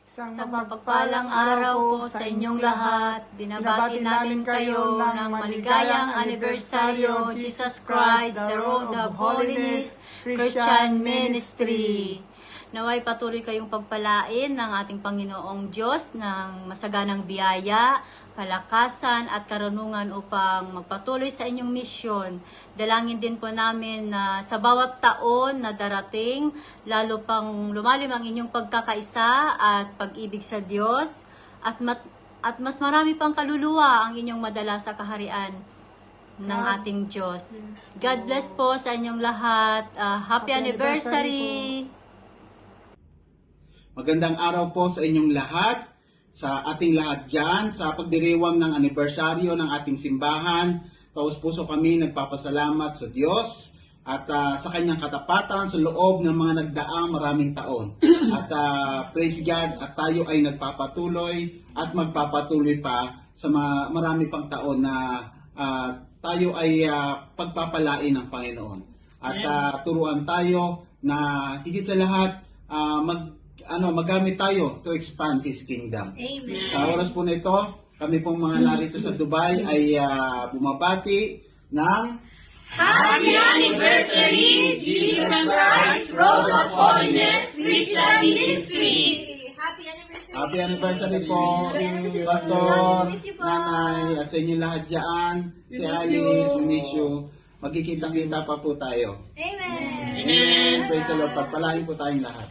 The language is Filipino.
Sa mapagpalang araw po sa inyong lahat, binabati namin kayo ng maligayang anibersaryo, Jesus Christ, the Road of Holiness Christian Ministry. Naway patuloy kayong pagpalain ng ating Panginoong Diyos ng masaganang biyaya, kalakasan at karunungan upang magpatuloy sa inyong misyon. Dalangin din po namin na sa bawat taon na darating, lalo pang lumalim ang inyong pagkakaisa at pag-ibig sa Diyos at mas marami pang kaluluwa ang inyong madala sa kaharian ng ating Diyos. God bless po sa inyong lahat. Happy anniversary! Magandang araw po sa inyong lahat, sa ating lahat dyan, sa pagdiriwang ng anibersaryo ng ating simbahan. Taos puso kami nagpapasalamat sa Diyos at sa kanyang katapatan sa loob ng mga nagdaang maraming taon. At praise God, at tayo ay nagpapatuloy at magpapatuloy pa sa marami pang taon na tayo ay pagpapalain ng Panginoon. At turuan tayo na higit sa lahat magamit tayo to expand His Kingdom. Amen. Sa oras po na ito, kami pong mga narito sa Dubai ay bumabati ng Happy Anniversary, Jesus Christ, Road of Holiness Christian Ministry! Happy Anniversary po, Pastor, Nanay, at sa inyo lahat dyan, kay Alice, we miss you. Magkikita-kita pa po tayo. Amen! Amen. Praise the Lord. Pagpalain po tayong lahat.